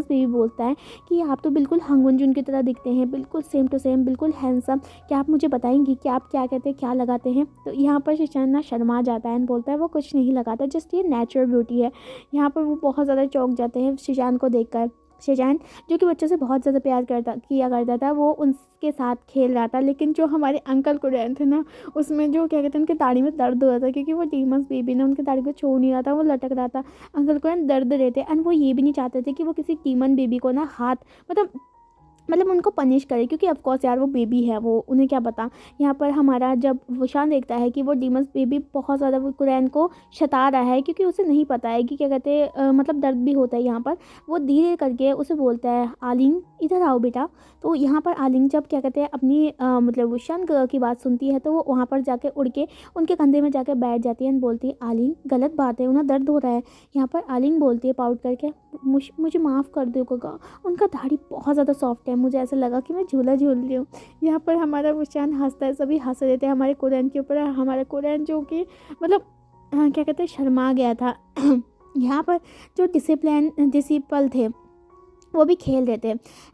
बेबी बोलता है कि आप तो बिल्कुल हंगुंजुन की तरह दिखते हैं, बिल्कुल सेम टू सेम, बिल्कुल हैंडसम। क्या आप मुझे बताएंगी कि आप क्या कहते हैं क्या लगाते हैं। तो यहाँ पर शिचैन ना शर्मा जाता है एंड बोलता है वो कुछ नहीं लगाता, जस्ट ये नेचुरल ब्यूटी है। यहाँ पर वो बहुत ज़्यादा चौंक जाते हैं शिचैन को देखकर। शेजान जो कि बच्चों से बहुत ज़्यादा प्यार किया करता था, वो उनके साथ खेल रहा था। लेकिन जो हमारे अंकल कुरैन थे ना, उसमें जो क्या कहते हैं उनकी दाढ़ी में दर्द हो रहा था, क्योंकि वो डीमंस बेबी ने उनकी दाढ़ी को छोड़ नहीं रहा था, वो लटक रहा था। अंकल कुरैन दर्द रहते एंड वो ये भी नहीं चाहते थे कि वो किसी डीमन बेबी को ना हाथ मतलब उनको पनिश करे, क्योंकि ऑफ कोर्स यार वो बेबी है, वो उन्हें क्या पता। यहाँ पर हमारा जब वुशान देखता है कि वो डीमंस बेबी बहुत ज़्यादा वो कुरैन को सता रहा है, क्योंकि उसे नहीं पता है कि क्या कहते हैं मतलब दर्द भी होता है यहाँ पर। वो धीरे करके उसे बोलता है, आलिंग इधर आओ बेटा। तो यहाँ पर आलिंग जब क्या कहते हैं अपनी मतलब वुशान की बात सुनती है, तो वो वहाँ पर जाके उड़ के उनके कंधे में जाके बैठ जाती है एंड बोलती है, आलिंग गलत बात है, उन्हें दर्द हो रहा है। यहाँ पर आलिंग बोलती है पाउट करके, मुझे माफ़ कर दो गगा, उनका दाढ़ी बहुत ज़्यादा सॉफ्ट है, मुझे ऐसा लगा कि मैं झूला झूल रही हूँ। यहाँ पर हमारा वुशान हंसता है, सभी हंस रहे थे हमारे कुरैन के ऊपर। हमारा कुरैन जो कि मतलब क्या कहते हैं शर्मा गया था। यहाँ पर जो डिसिपल थे वो भी खेल रहे थे।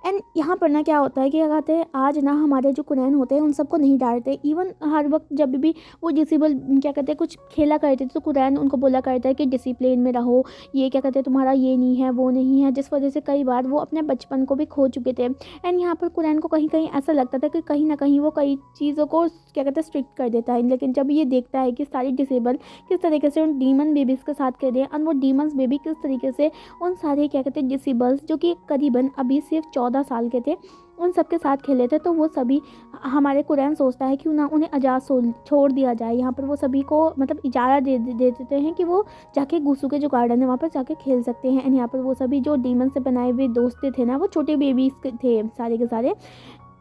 एंड यहाँ पर ना क्या होता है कि क्या कहते हैं आज ना हमारे जो कुरैन होते हैं उन सबको नहीं डांटते। इवन हर वक्त जब भी वो डिसेबल क्या कहते हैं कुछ खेला करते थे, तो कुरैन उनको बोला करता है कि डिसिप्लिन में रहो, ये क्या कहते हैं तुम्हारा ये नहीं है वो नहीं है, जिस वजह से कई बार वो अपने बचपन को भी खो चुके थे। एंड यहाँ पर कुरैन को कहीं कहीं ऐसा लगता था कि कहीं ना कहीं वो कई चीज़ों को क्या कहते हैं स्ट्रिक्ट कर देता है। लेकिन जब ये देखता है कि सारी डिसेबल किस तरीके से उन डीमन बेबीज़ के साथ कर रहे हैं, और वो डीमंस बेबी किस तरीके से उन सारे क्या कहते हैं डिसेबल्स जो कि करीबन अभी सिर्फ 14 साल के थे उन सबके साथ खेले थे, तो वो सभी हमारे कुरैन सोचता है कि ना उन्हें आज़ाद छोड़ दिया जाए। यहाँ पर वो सभी को मतलब इजाज़त दे देते हैं कि वो जाके गुसू के जो गार्डन है वहाँ पर जाके खेल सकते हैं। एंड यहाँ पर वो सभी जो डीमन से बनाए हुए दोस्त थे ना, वो छोटे बेबीज थे सारे के सारे।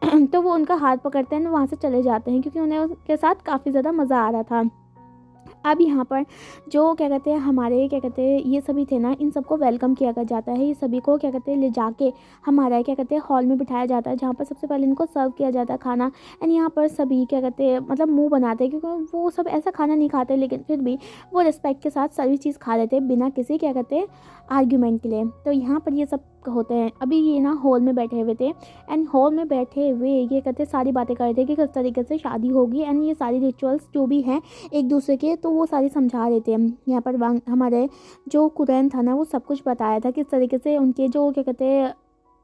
तो वो उनका हाथ पकड़ते हैं, वहाँ से चले जाते हैं, क्योंकि उन्हें उनके साथ काफ़ी ज़्यादा मज़ा आ रहा था। अब यहाँ पर जो क्या कहते हैं हमारे क्या कहते हैं ये सभी थे ना, इन सबको वेलकम किया जाता है। ये सभी को क्या कहते हैं ले जाके हमारा क्या कहते हैं हॉल में बिठाया जाता है, जहाँ पर सबसे पहले इनको सर्व किया जाता है खाना। एंड यहाँ पर सभी क्या कहते हैं मतलब मुंह बनाते हैं, क्योंकि वो सब ऐसा खाना नहीं खाते, लेकिन फिर भी वो रिस्पेक्ट के साथ सभी चीज़ खा लेते हैं बिना किसी क्या कहते हैं आर्ग्यूमेंट के लिए। तो यहाँ पर ये सब होते हैं। अभी ये ना हॉल में बैठे हुए थे, एंड हॉल में बैठे हुए ये कहते सारी बातें कर रहे थे कि किस तरीके से शादी होगी, एंड ये सारी रिचुअल्स जो भी हैं एक दूसरे के, तो वो सारी समझा रहे थे। यहाँ पर हमारे जो कुरैन था ना, वो सब कुछ बताया था किस तरीके से उनके जो क्या कहते हैं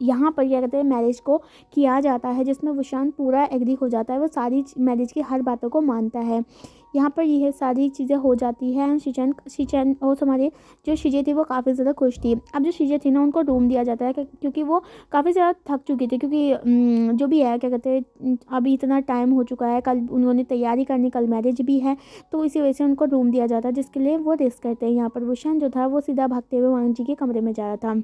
यहाँ पर क्या कहते हैं मैरिज को किया जाता है, जिसमें वुशान पूरा एग्री हो जाता है, वो सारी मैरिज की हर बातों को मानता है। यहाँ पर यह सारी चीज़ें हो जाती है। शिचन और हमारे जो शीजे थी वो काफ़ी ज़्यादा खुश थी। अब जो शीजे थी ना, उनको रूम दिया जाता है क्योंकि वो काफ़ी ज़्यादा थक चुकी थी, क्योंकि जो भी है क्या कहते हैं अभी इतना टाइम हो चुका है, कल उन्होंने तैयारी करनी, कल मैरिज भी है, तो इसी वजह से उनको रूम दिया जाता है, जिसके लिए वो रेस्ट करते हैं। यहाँ पर वुशान जो था वो सीधा भागते हुए वांग जी के कमरे में जा रहा था।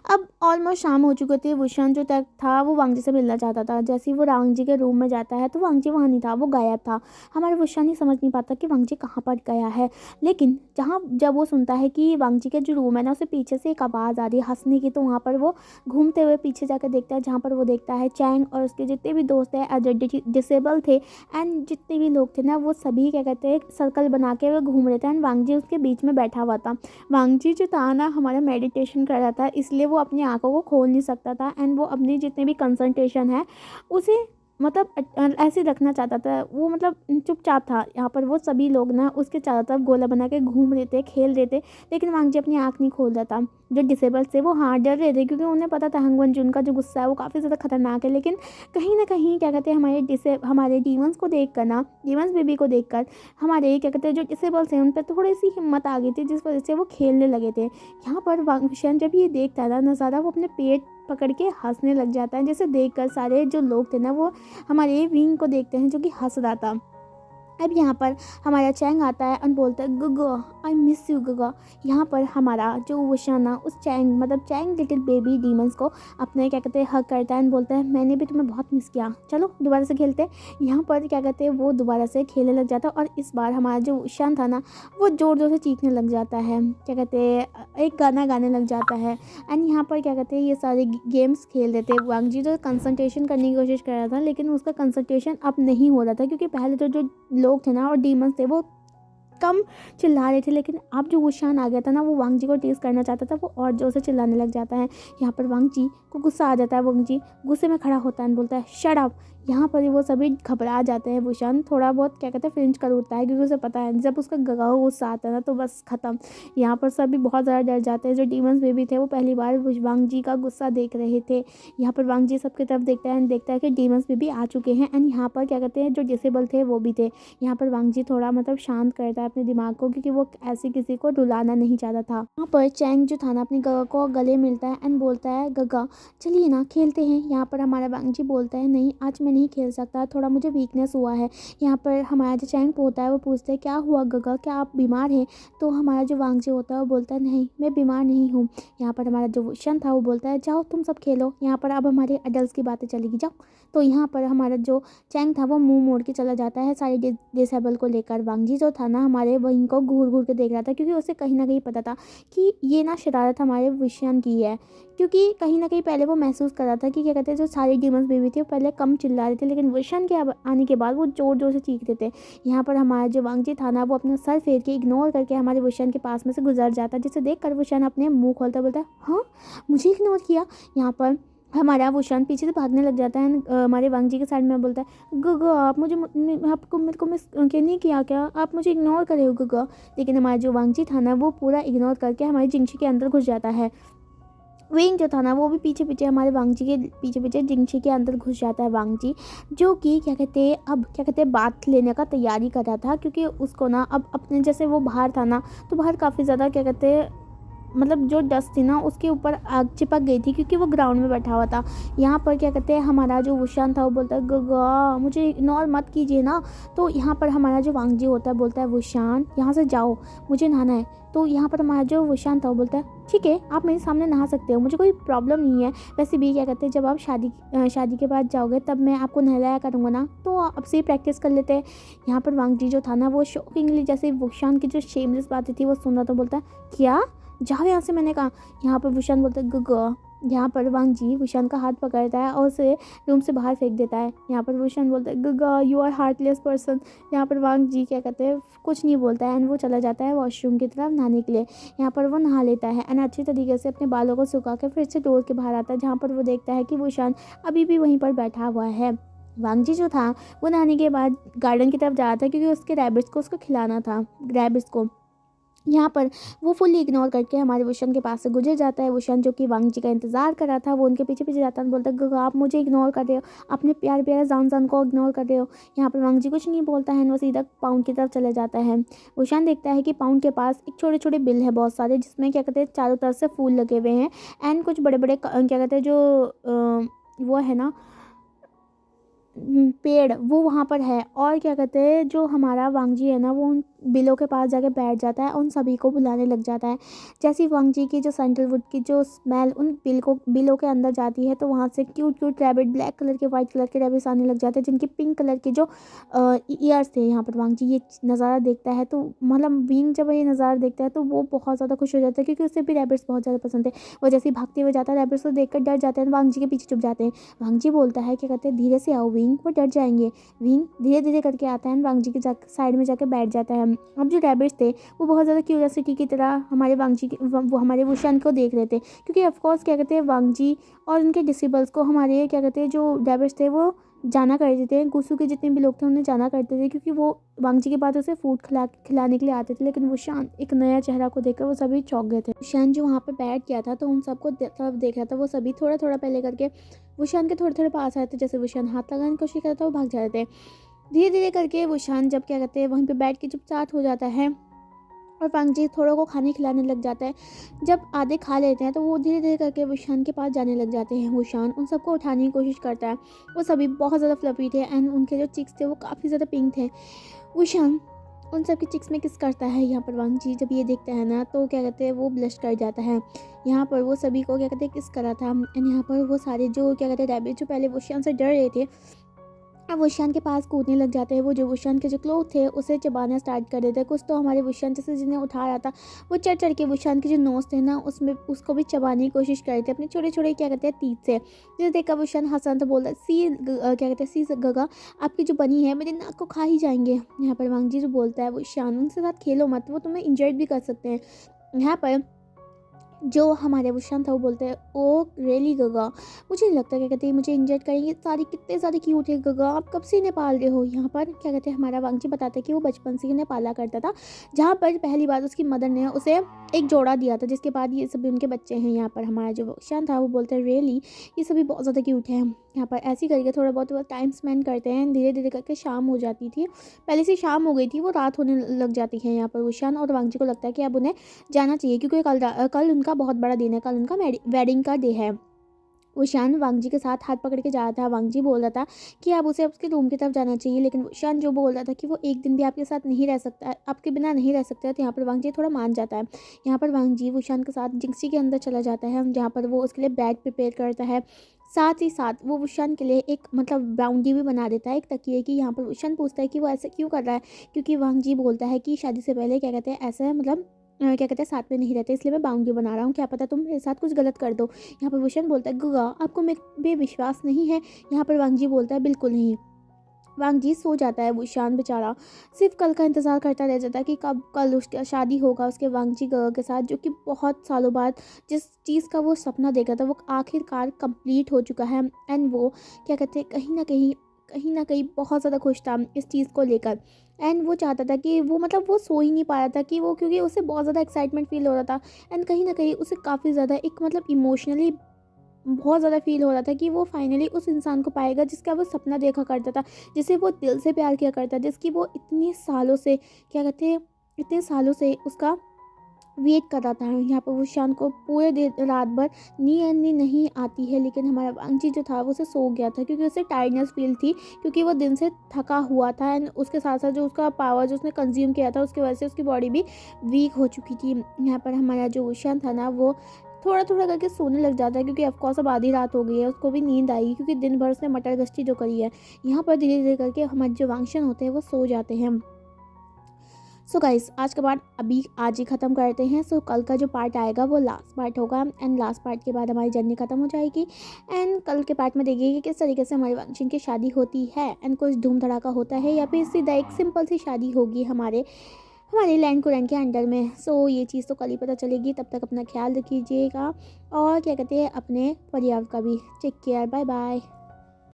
अब ऑलमोस्ट शाम हो चुकी थी। वुशान जो तक था वो वांग जी से मिलना चाहता था। जैसे ही वो वांग जी के रूम में जाता है तो वांग जी वहाँ नहीं था, वो गायब था। हमारे वुशान ही समझ नहीं पाता कि वांग जी कहाँ पर गया है। लेकिन जब वो सुनता है कि वांग जी के जो रूम है ना, उसे पीछे से एक आवाज़ आ रही है हंसने की, तो वहाँ पर वो घूमते हुए पीछे जाकर देखता है, जहाँ पर वो देखता है चैंग और उसके जितने भी दोस्त हैं जो डिसेबल थे, एंड जितने भी लोग थे ना, वो सभी क्या कहते हैं सर्कल बना के वो घूम रहे थे, एंड वांग जी उसके बीच में बैठा हुआ था। वांग जी जो था ना, हमारा मेडिटेशन कर रहा था, इसलिए वो अपनी आंखों को खोल नहीं सकता था, एंड वो अपनी जितने भी कंसंट्रेशन है उसे मतलब ऐसे रखना चाहता था। वो मतलब चुपचाप था। यहाँ पर वो सभी लोग ना उसके चारों तरफ गोला बना के घूम रहे थे, खेल रहे थे, लेकिन वांग जी अपनी आँख नहीं खोल रहा था। जो डिसेबल थे वो हाँ डर रहे थे, क्योंकि उन्हें पता था हंगवन जुन का जो गुस्सा है वो काफ़ी ज़्यादा खतरनाक है। लेकिन कहीं ना कहीं क्या कहते हैं हमारे डीमंस को देख कर ना, डीमंस बेबी को देख कर हमारे क्या कहते हैं जो डिसेबल्स हैं उन पर थोड़ी सी हिम्मत आ गई थी, जिस वजह से वो खेलने लगे थे। यहाँ पर वांगशन जब ये देखता है ना नज़ारा, वो अपने पेट पकड़ के हंसने लग जाता है, जैसे देखकर सारे जो लोग थे ना वो हमारे विंग को देखते हैं जो कि हंस रहा था। अब यहाँ पर हमारा चैंग आता है और बोलता है गुगो आई मिस यू गुगो। यहाँ पर हमारा जो वुशाना उस चैंग लिटिल बेबी डीमंस को अपने क्या कहते हैं हक करता है और बोलता है मैंने भी तुम्हें बहुत मिस किया, चलो दोबारा से खेलते हैं। यहाँ पर क्या कहते हैं वो दोबारा से खेलने लग जाता है, और इस बार हमारा जो वुशान था ना वो ज़ोर ज़ोर से चीखने लग जाता है, क्या कहते हैं एक गाना गाने लग जाता है। एंड यहाँ पर क्या कहते हैं ये सारे गेम्स खेल रहे थे। वांग जी तो कंसंट्रेशन करने की कोशिश कर रहा था, लेकिन उसका कंसंट्रेशन अब नहीं हो रहा था, क्योंकि पहले तो जो लोग थे ना और डीमंस थे वो कम चिल्ला रहे थे, लेकिन अब जो वुशान आ गया था ना, वो वांग जी को टेस्ट करना चाहता था, वो और जोर से चिल्लाने लग जाता है। यहाँ पर वांग जी को गुस्सा आ जाता है। वांग जी गुस्से में खड़ा होता है और बोलता है शट अप। यहाँ पर वो सभी घबरा जाते हैं। वुशान थोड़ा बहुत क्या कहते हैं फ्रिंज कर उठता है, क्योंकि उसे पता है जब उसका गगा गुस्सा आता है ना तो बस खत्म। यहाँ पर सभी बहुत ज़्यादा डर जाते हैं। जो डीमंस बेबी थे वो पहली बार वांग जी का गुस्सा देख रहे थे। यहाँ पर वांग जी सबकी तरफ देखता है एंड देखता है कि डीमंस बेबी आ चुके हैं एंड यहाँ पर क्या कहते हैं जो डिसेबल थे वो भी थे। यहाँ पर वांग जी थोड़ा मतलब शांत करता है अपने दिमाग को, क्योंकि वो ऐसे किसी को रुलाना नहीं चाहता था। यहाँ पर चैंग जो था ना अपनी गगा को गले मिलता है एंड बोलता है गगा चलिए ना खेलते हैं। यहाँ पर हमारा वांग जी बोलता है नहीं आज मैं नहीं खेल सकता, थोड़ा मुझे वीकनेस हुआ है। यहाँ पर हमारा जो चैंग होता है वो पूछता है क्या हुआ गगा, क्या आप बीमार हैं? तो हमारा जो वांग जी होता है वो बोलता है नहीं मैं बीमार नहीं हूँ। यहाँ पर हमारा जो वुशन था वो बोलता है जाओ तुम सब खेलो, यहाँ पर अब हमारे अडल्ट की बातें चलेगी जाओ। तो यहाँ पर हमारा जो चैंग था वो मुंह मोड़ के चला जाता है सारी डिसेबल को लेकर। वांग जी जो था ना हमारे वहीं को घूर घूर के देख रहा था, क्योंकि उसे कहीं ना कहीं पता था कि ये ना शरारत हमारे विषयन की है, क्योंकि कहीं ना कहीं पहले वो महसूस कर रहा था कि क्या कहते हैं जो सारे डीमंस बेबी थे वो पहले कम चिल्ला रहे थे, लेकिन विषयन के आने के बाद वो जोर जोर से चीखते थे। यहाँ पर हमारा जो वांग जी था ना वो अपना सर फेर के इग्नोर करके हमारे विषयन के पास में से गुजर जाता, जिसे देख कर विषयन अपने मुँह खोलता बोलता है हाँ मुझे इग्नोर किया। यहाँ पर हमारा वुशान पीछे से भागने लग जाता है। हमारे वांग जी के साइड में बोलता है गगा आप मुझे आपको मेरे को मिस नहीं किया क्या, आप मुझे इग्नोर करे हो गगा। लेकिन हमारा जो वांग जी था ना वो पूरा इग्नोर करके हमारी जिंगशी के अंदर घुस जाता है। विंग जो था ना वो भी पीछे पीछे हमारे वांग जी के पीछे पीछे जिंगशी के अंदर घुस जाता है। वांग जी जो कि क्या कहते हैं अब क्या कहते हैं बात लेने का तैयारी कर रहा था, क्योंकि उसको ना अब अपने जैसे वो बाहर था ना तो बाहर काफ़ी ज़्यादा क्या कहते हैं मतलब जो डस्ट थी ना उसके ऊपर आग चिपक गई थी, क्योंकि वो ग्राउंड में बैठा हुआ था। यहाँ पर क्या कहते हैं हमारा जो वुशान था वो बोलता है गगा मुझे इग्नोर मत कीजिए ना। तो यहाँ पर हमारा जो वांग जी होता है बोलता है वुशान यहाँ से जाओ मुझे नहाना है। तो यहाँ पर हमारा जो वुशान था वो बोलता है ठीक है आप मेरे सामने नहा सकते हो, मुझे कोई प्रॉब्लम नहीं है। वैसे भी क्या कहते हैं जब आप शादी के बाद जाओगे तब मैं आपको नहलाया करूँगा ना, तो अब से ही प्रैक्टिस कर लेते हैं। यहाँ पर वांग जी जो था ना वो शॉकिंगली जैसे वुशान की जो शेमलेस बातें थी वो सुन रहा था, बोलता है क्या जाओ यहाँ से मैंने कहा। यहाँ पर वुशान बोलता है गगा। यहाँ पर वांग जी वुशान का हाथ पकड़ता है और उसे रूम से बाहर फेंक देता है। यहाँ पर वुशान बोलता है गगा यू आर हार्टलेस पर्सन। यहाँ पर वांग जी क्या कहते हैं कुछ नहीं बोलता है एंड वो चला जाता है वॉशरूम की तरफ नहाने के लिए। यहाँ पर वो नहा लेता है एंड अच्छी तरीके से अपने बालों को सुखा के फिर से डोर के बाहर आता है, जहाँ पर वो देखता है कि वुशान अभी भी वहीं पर बैठा हुआ है। वांग जी जो था वो नहाने के बाद गार्डन की तरफ जा रहा था, क्योंकि उसके रैबिट्स को उसको खिलाना था रैबिट्स को। यहाँ पर वो फुल्ली इग्नोर करके हमारे वुशन के पास से गुजर जाता है। वुशन जो कि वांग जी का इंतजार कर रहा था वो उनके पीछे पीछे जाता है, बोलता है गगा आप मुझे इग्नोर कर रहे हो, अपने प्यारे प्यारे जान जान को इग्नोर कर रहे हो। यहाँ पर वांग जी कुछ नहीं बोलता है, वो सीधा पाउंड की तरफ चले जाता है। वुशन देखता है कि पाउंड के पास एक छोटे छोटे बिल है बहुत सारे, जिसमें क्या कहते हैं चारों तरफ से फूल लगे हुए हैं एंड कुछ बड़े बड़े क्या कहते हैं जो वो है ना पेड़ वो वहाँ पर है। और क्या कहते हैं जो हमारा वांग जी है ना वो उन बिलों के पास जाके बैठ जाता है, उन सभी को बुलाने लग जाता है। जैसे ही वांग जी की जो सैंडलवुड की जो स्मेल उन बिलों के अंदर जाती है तो वहाँ से cute cute rabbit black colour के वाइट कलर के रैबिट्स आने लग जाते हैं, जिनकी पिंक कलर के जो ईयर्स थे। यहाँ पर वांग जी ये नज़ारा देखता है तो मतलब विंग जब ये नज़ारा देखता है तो वो बहुत ज़्यादा खुश हो जाता है, क्योंकि उसे भी रैबिट्स बहुत ज़्यादा पसंद थे। वो जैसे ही भागते हुए जाता है रैबिट्स को देखकर डर जाते हैं, वांग जी के पीछे छुप जाते हैं। वांग जी बोलता है क्या कहते हैं धीरे से आओ विंग, वो डर जाएंगे। विंग धीरे धीरे करके आता है, वांग जी के साइड में जाकर बैठ जाता है। अब जो रैबिट्स थे वो बहुत ज़्यादा क्यूरियोसिटी की तरह हमारे वांग जी वो हमारे वुशन को देख रहे थे, क्योंकि ऑफकोर्स क्या कहते हैं वांग जी और उनके डिसेबल्स को हमारे क्या कहते हैं जो रैबिट्स थे वो जाना करते थे। गुस्सू के जितने भी लोग थे उन्हें जाना करते थे, क्योंकि वो वांग जी के बाद उसे फूड खिलाने के लिए आते थे। लेकिन वुशान एक नया चेहरा को देखकर वो सभी चौंक गए थे। वुशान जो वहाँ पे बैठ गया था तो उन सबको तरफ देख रहा था, वो सभी थोड़ा थोड़ा पहले करके वुशान के थोड़े थोड़े पास आए थे। जैसे वुशान हाथ लगाने की कोशिश करता था वो भाग जाते थे। धीरे धीरे करके वुशान जब क्या कहते हैं वहीं पे बैठ के चुपचाप हो जाता है और वांग जी थोड़ों को खाने खिलाने लग जाता है। जब आधे खा लेते हैं तो वो धीरे धीरे करके वुशान के पास जाने लग जाते हैं। वुशान उन सबको उठाने की कोशिश करता है। वो सभी बहुत ज़्यादा फ्लफी थे एंड उनके जो चिक्स थे वो काफ़ी ज़्यादा पिंक थे। वुशान उन सब की चिक्स में किस करता है। यहाँ पर वांग जी जब ये देखता है ना तो क्या कहते हैं वो ब्लश कर जाता है। यहाँ पर वो सभी को क्या कहते हैं किस करा था एंड यहाँ पर वो सारे जो क्या कहते हैं रैबिट जो पहले वुशान से डर रहे थे अब वुशान के पास कूदने लग जाते हैं। वो जो वुशान के जो क्लोथ थे उसे चबाना स्टार्ट कर देते हैं। कुछ तो हमारे वुशान जैसे जिन्हें उठा रहा था वो चढ़ चढ़ के वुशान के जो नोज थे ना उसमें उसको भी चबाने की कोशिश कर रहे थे अपने छोटे छोटे क्या कहते हैं तीत से। जिसे देखकर वुशान हंसा तो बोलता है क्या कहते हैं सी गगा आपकी जो बनी है मेरे नाक को खा ही जाएंगे। यहाँ पर वांग जी जो बोलता है वुशान उनसे साथ खेलो मत, वो तुम्हें इंजर्ड भी कर सकते हैं। यहाँ पर जो हमारे वुशान था वो बोलते हैं, ओ रियली गगा, मुझे नहीं लगता क्या कहते हैं मुझे इंजर्ड करेंगे, सारी कितने सारे क्यूट है गगा, आप कब से इन्हें पाल रहे हो। यहाँ पर क्या कहते हैं हमारा वांगजी बताता है कि वो बचपन से इन्हें पाला करता था, जहाँ पर पहली बार उसकी मदर ने उसे एक जोड़ा दिया था, जिसके बाद ये सभी उनके बच्चे हैं। यहाँ पर हमारा जो वुशान था वो बोलते हैं रियली ये सभी बहुत ज़्यादा क्यूट है। यहाँ पर ऐसे ही करके थोड़ा बहुत वो टाइम स्पेंड करते हैं, धीरे धीरे करके शाम हो जाती थी, पहले से शाम हो गई थी, वो रात होने लग जाती है। यहाँ पर वुशान और वांगजी को लगता है कि अब उन्हें जाना चाहिए, क्योंकि कल उनका बहुत बड़ा दिन है, कल उनका वेडिंग का डे है। वुशान वांगजी के साथ हाथ पकड़ के जा रहा था, वांगजी बोल रहा था कि अब उसे उसके रूम की तरफ जाना चाहिए, लेकिन वुशान जो बोल रहा था कि वो एक दिन भी आपके साथ नहीं रह सकता, आपके बिना नहीं रह सकता, तो यहाँ पर वांगजी थोड़ा मान जाता है। यहाँ पर वांगजी वुशान के साथ जिंक्सी के अंदर चला जाता है, जहाँ पर वो उसके लिए बेड प्रिपेयर करता है। साथ ही साथ वो वुशान के लिए एक मतलब बाउंड्री भी बना देता है एक तकिए की। यहाँ पर वुशान पूछता है कि वो ऐसा क्यों कर रहा है, क्योंकि वांगजी बोलता है कि शादी से पहले क्या कहते हैं ऐसा मतलब क्या कहते हैं साथ में नहीं रहते, इसलिए मैं बाउंड्री बना रहा हूँ, क्या पता तुम मेरे साथ कुछ गलत कर दो। यहाँ पर वुशन बोलता है गुगा आपको मेरे पे विश्वास नहीं है। यहाँ पर वांगजी बोलता है बिल्कुल नहीं। वांगजी सो जाता है, वुशान बेचारा सिर्फ कल का इंतज़ार करता रह जाता है कि कब कल उसकी शादी होगा उसके वांगजी गगा के साथ, जो कि बहुत सालों बाद जिस चीज़ का वो सपना देखा था वो आखिरकार कंप्लीट हो चुका है। एंड वो क्या कहते हैं कहीं ना कहीं बहुत ज़्यादा खुश था इस चीज़ को लेकर। एंड वो चाहता था कि वो मतलब वो सो ही नहीं पा रहा था कि वो, क्योंकि उसे बहुत ज़्यादा एक्साइटमेंट फील हो रहा था। एंड कहीं ना कहीं उसे काफ़ी ज़्यादा एक मतलब इमोशनली बहुत ज़्यादा फील हो रहा था कि वो फाइनली उस इंसान को पाएगा जिसका वो सपना देखा करता था, जिसे वो दिल से प्यार किया करता, जिसकी वो इतने सालों से क्या कहते हैं इतने सालों से उसका वेट कर रहा था। यहाँ पर वो शाम को पूरे दिन रात भर नींद नहीं आती है, लेकिन हमारा वांगजी जो था वो उसे सो गया था, क्योंकि उसे टायर्डनेस फील थी, क्योंकि वो दिन से थका हुआ था। एंड उसके साथ साथ जो उसका पावर जो उसने कंज्यूम किया था उसकी वजह से उसकी बॉडी भी वीक हो चुकी थी। यहाँ पर हमारा जो वुशान था ना वो थोड़ा थोड़ा करके सोने लग जाता है, क्योंकि ऑफकोर्स अब आधी रात हो गई है, उसको भी नींद आई क्योंकि दिन भर उसने मटर गश्ती जो करी है। यहाँ पर धीरे धीरे करके हमारे जो वांगशन होते हैं वो सो जाते हैं। सो गाइस आज का पार्ट अभी आज ही ख़त्म करते हैं। सो कल का जो पार्ट आएगा वो लास्ट पार्ट होगा, एंड लास्ट पार्ट के बाद हमारी जर्नी ख़त्म हो जाएगी। एंड कल के पार्ट में देखिए कि किस तरीके से हमारी वांगशिन की शादी होती है, एंड कुछ धूम धड़ाका होता है या फिर सीधा एक सिंपल सी शादी होगी हमारे हमारे लैंड कुरैन के अंडर में। सो ये चीज़ तो कल ही पता चलेगी, तब तक अपना ख्याल रखिएगा और क्या कहते हैं अपने परिवार का भी। Take care, bye bye.